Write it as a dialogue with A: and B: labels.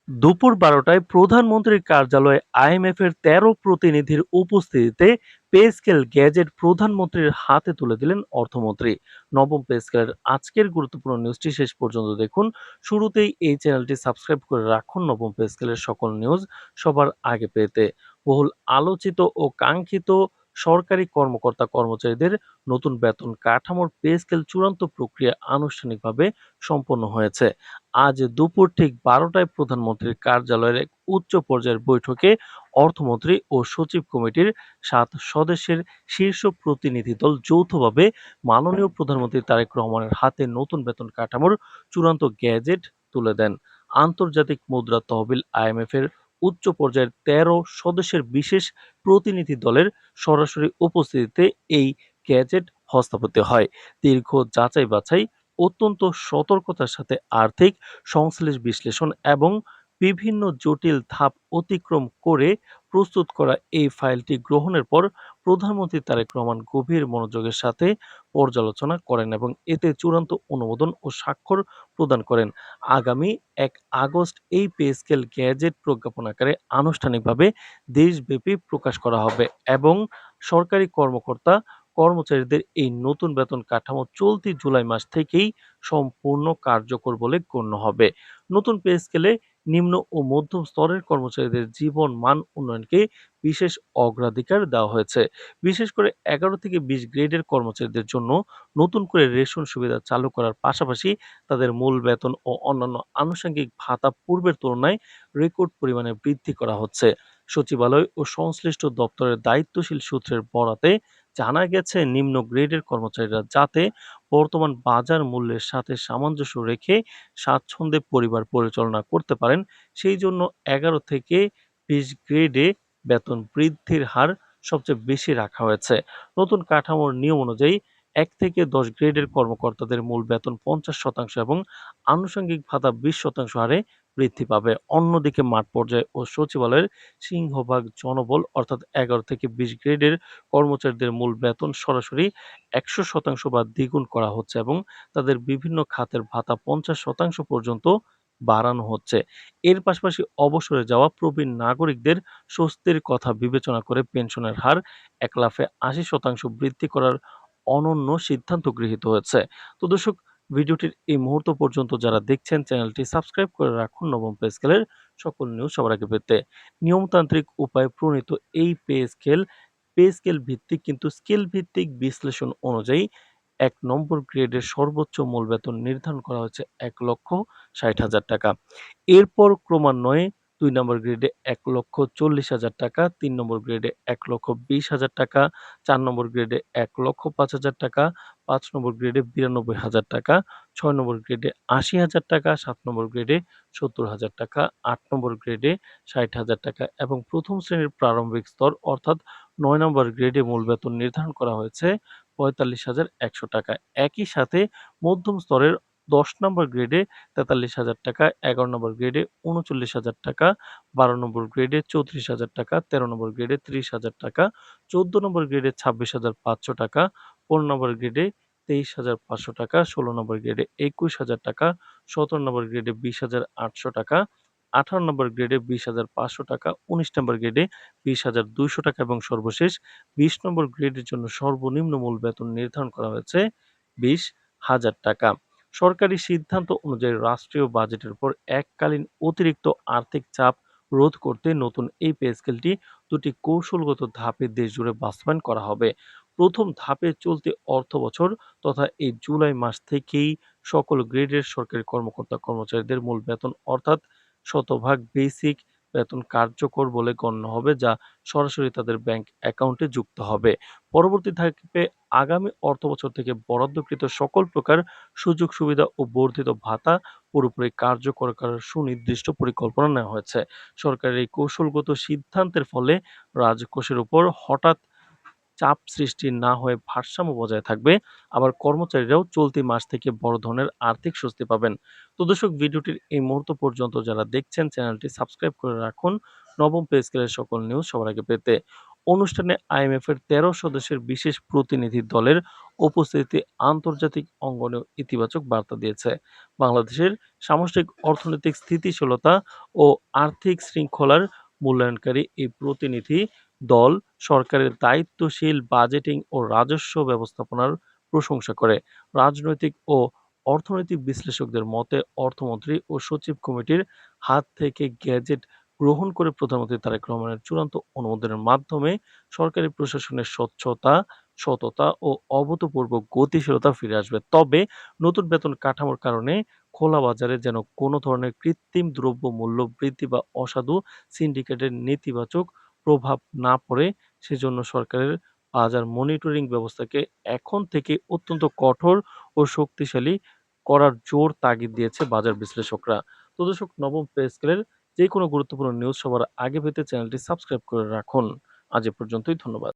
A: দুপুর ১২টায় প্রধানমন্ত্রীর কার্যালয়ে আইএমএফের ১৩ প্রতিনিধির উপস্থিতিতে পে স্কেল গ্যাজেট প্রধানমন্ত্রীর হাতে তুলে দিলেন অর্থমন্ত্রী। নবম পে স্কেলের আজকের গুরুত্বপূর্ণ নিউজটি শেষ পর্যন্ত দেখুন। শুরুতেই এই চ্যানেলটি সাবস্ক্রাইব করে রাখুন নবম পে স্কেলের সকল নিউজ সবার আগে পেতে। বহুল আলোচিত ও কাঙ্ক্ষিত সরকারি কর্মকর্তা কর্মচারীদের নতুন বেতন কাঠামোর পে স্কেল চূড়ান্ত প্রক্রিয়া আনুষ্ঠানিকভাবে সম্পন্ন হয়েছে। আজ দুপুর ঠিক ১২টায় প্রধানমন্ত্রীর কার্যালয়ের এক উচ্চ পর্যায়ের বৈঠকে অর্থমন্ত্রী ও সচিব কমিটির ৭ সদস্যের শীর্ষ প্রতিনিধি দল যৌথভাবে মাননীয় প্রধানমন্ত্রী তারেক রহমানের হাতে নতুন বেতন কাঠামোর চূড়ান্ত গ্যাজেট তুলে দেন। আন্তর্জাতিক মুদ্রা তহবিল আইএমএফ এর উচ্চ পর্যায়ের ১৩ সদস্যের বিশেষ প্রতিনিধি দলের সরাসরি উপস্থিতিতে এই গ্যাজেট হস্তান্তরিত হয়। দীর্ঘ যাচাই বাছাই, অত্যন্ত সতর্কতার সাথে আর্থিক সংশ্লেষ বিশ্লেষণ এবং বিভিন্ন জটিল ধাপ অতিক্রম করে প্রস্তুত করা এই ফাইলটি গ্রহণের পর প্রধানমন্ত্রী তারেক রহমান গভীর মনোযোগের সাথে পর্যালোচনা করেন এবং এতে চূড়ান্ত অনুমোদন ও স্বাক্ষর প্রদান করেন। আগামী ১ আগস্ট এই পে স্কেল গ্যাজেট প্রজ্ঞাপন আকারে আনুষ্ঠানিকভাবে দেশব্যাপী প্রকাশ করা হবে এবং সরকারি কর্মকর্তা কর্মচারীদের এই নতুন বেতন কাঠামো চলতি জুলাই মাস থেকেই সম্পূর্ণ কার্যকর বলে গণ্য হবে। নতুন পে স্কেলে নিম্ন ও মধ্যম স্তরের কর্মচারীদের জীবন মান উন্নয়নকে বিশেষ অগ্রাধিকার দেওয়া হয়েছে। বিশেষ করে ১১ থেকে ২০ গ্রেডের কর্মচারীদের জন্য নতুন করে রেশন সুবিধা চালু করার পাশাপাশি তাদের মূল বেতন ও অন্যান্য আনুষঙ্গিক ভাতা পূর্বের তুলনায় রেকর্ড পরিমাণে বৃদ্ধি করা হচ্ছে। সচিবালয় ও সংশ্লিষ্ট দপ্তরের দায়িত্বশীল সূত্রের বরাতে জানা গেছে, নিম্ন গ্রেডের কর্মচারীরা যাতে বর্তমান বাজার মূল্যের সাথে সামঞ্জস্য রেখে স্বাচ্ছন্দ্যে পরিবার পরিচালনা করতে পারেন, সেই জন্য ১১ থেকে ২০ গ্রেডে বেতন বৃদ্ধির হার সবচেয়ে বেশি রাখা হয়েছে। নতুন কাঠামোর নিয়ম অনুযায়ী ১ থেকে ১০ গ্রেডের কর্মকর্তাদের মূল বেতন ৫০% এবং আনুষঙ্গিক ভাতা ২০% হারে বৃদ্ধি পাবে। অন্যদিকে মাঠ পর্যায়ে ও সচিবালয়ের সিংহভাগ জনবল অর্থাৎ ১১ থেকে ২০ গ্রেডের কর্মচারীদের মূল বেতন সরাসরি ১০০% বা দ্বিগুণ করা হচ্ছে এবং তাদের বিভিন্ন খাতের ভাতা ৫০% পর্যন্ত বাড়ানো হচ্ছে। এর পাশাপাশি অবসরে যাওয়া প্রবীণ নাগরিকদের স্বস্তির কথা বিবেচনা করে পেনশনের হার এক লাফে ৮০% বৃদ্ধি করার অনন্য সিদ্ধান্ত গৃহীত হয়েছে। তো দর্শক, ভিডিওটির এই মুহূর্ত পর্যন্ত যারা দেখছেন চ্যানেলটি সাবস্ক্রাইব করে রাখুন নবম পে স্কেলের সকল নিউজ সবার আগে পেতে। নিয়মতান্ত্রিক উপায়ে প্রণীত এই পে স্কেল ভিত্তিক কিন্তু স্কেল ভিত্তিক বিশ্লেষণ অনুযায়ী ১ নম্বর গ্রেডের সর্বোচ্চ মূল বেতন নির্ধারণ করা হয়েছে ১,৬০,০০০ টাকা। এরপর ক্রমান্বয়ে ২ নম্বর গ্রেডে ১,৪০,০০০ টাকা, ৩ নম্বর গ্রেডে ১,২০,০০০ টাকা, ৪ নম্বর গ্রেডে ১,০৫,০০০ টাকা, ৫ নম্বর গ্রেডে ৯২,০০০ টাকা, ৬ নম্বর গ্রেডে ৮০,০০০ টাকা, ৭ নম্বর গ্রেডে ৭০,০০০ টাকা, ৮ নম্বর গ্রেডে ৬০,০০০ টাকা এবং প্রথম শ্রেণীর প্রারম্ভিক স্তর অর্থাৎ ৯ নম্বর গ্রেডে মূল বেতন নির্ধারণ করা হয়েছে ৪৫,১০০ টাকা। একই সাথে মধ্যম স্তরের ১০ নম্বর গ্রেডে ৪৩,০০০ টাকা, ১১ নম্বর গ্রেডে ৩৯,০০০ টাকা, ১২ নম্বর গ্রেডে ৩৪,০০০ টাকা, ১৩ নম্বর গ্রেডে ৩০,০০০ টাকা, ১৪ নম্বর গ্রেডে ২৬,৫০০ টাকা, ১৫ নম্বর গ্রেডে ২৩,৫০০ টাকা, ১৬ নম্বর গ্রেডে ২১,০০০ টাকা, ১৭ নম্বর গ্রেডে ২০,৮০০ টাকা, ১৮ নম্বর গ্রেডে ২০,৫০০ টাকা, ১৯ নম্বর গ্রেডে ২০,২০০ টাকা এবং সর্বশেষ ২০ নম্বর গ্রেডের জন্য সর্বনিম্ন মূল বেতন নির্ধারণ করা হয়েছে ২০,০০০ টাকা। সরকারি সিদ্ধান্ত অনুযায়ী রাষ্ট্রীয় বাজেটের উপর এককালীন অতিরিক্ত আর্থিক চাপ রোধ করতে নতুন এই পে স্কেলটি ২টি কৌশলগত ধাপে দেশজুড়ে বাস্তবায়ন করা হবে। প্রথম ধাপে চলতি অর্থবছর তথা এই জুলাই মাস থেকেই সকল গ্রেডের সরকারি কর্মকর্তা কর্মচারীদের মূল বেতন অর্থাৎ শতভাগ বেসিক বেতন কার্যকর বলে গণ্য হবে, যা সরাসরি তাদের ব্যাংক অ্যাকাউন্টে যুক্ত হবে। পরবর্তী ধাপে আগামী অর্থবছর থেকে বরাদ্দকৃত সকল প্রকার সুযোগ সুবিধা ও বর্ধিত ভাতা পুরোপুরি কার্যকর করার সুনির্দিষ্ট পরিকল্পনা নেওয়া হয়েছে। সরকারের এই কৌশলগত সিদ্ধান্তের ফলে রাজকোষের উপর হঠাৎ চাপ সৃষ্টি না হয়ে ভারসাম্য বজায় থাকবে। আবার কর্মচারীরাও চলতি মাস থেকে বড় ধরনের আর্থিক স্বস্তি পাবেন। তো দর্শক, ভিডিওটির এই মুহূর্ত পর্যন্ত যারা দেখছেন চ্যানেলটি সাবস্ক্রাইব করে রাখুন নবম পে স্কেলের সকল নিউজ সবার আগে পেতে। অনুষ্ঠানে আইএমএফ এর ১৩ সদস্যের বিশেষ প্রতিনিধি দলের উপস্থিতি আন্তর্জাতিক অঙ্গনেও ইতিবাচক বার্তা দিয়েছে। বাংলাদেশের সামষ্টিক অর্থনৈতিক স্থিতিশীলতা ও আর্থিক শৃঙ্খলার মূল্যায়নকারী এই প্রতিনিধি দল সরকারের দায়িত্বশীল বাজেটিং ও রাজস্ব ব্যবস্থাপনার প্রশংসা করে। রাজনৈতিক ও অর্থনৈতিক বিশ্লেষকদের মতে অর্থমন্ত্রী ও সচিব কমিটির হাত থেকে গ্যাজেট গ্রহণ করে প্রধানমন্ত্রী তারেক রহমানের চূড়ান্ত অনুমোদনের মাধ্যমে সরকারি প্রশাসনের স্বচ্ছতা, সততা ও অভূতপূর্ব গতিশীলতা ফিরে আসবে। তবে নতুন বেতন কাঠামোর কারণে খোলা বাজারে যেন কোনো ধরনের কৃত্রিম দ্রব্য মূল্য বৃদ্ধি বা অসাধু সিন্ডিকেটের নেতিবাচক প্রভাব না পড়ে, সেজন্য সরকারের বাজার মনিটরিং ব্যবস্থাকে এখন থেকে অত্যন্ত কঠোর ও শক্তিশালী করার জোর তাগিদ দিয়েছে বাজার বিশ্লেষকরা। তো দর্শক, নবম পে স্কেলের যে কোনো গুরুত্বপূর্ণ নিউজ সবার আগে পেতে চ্যানেলটি সাবস্ক্রাইব করে রাখুন। আজ এ পর্যন্তই, ধন্যবাদ।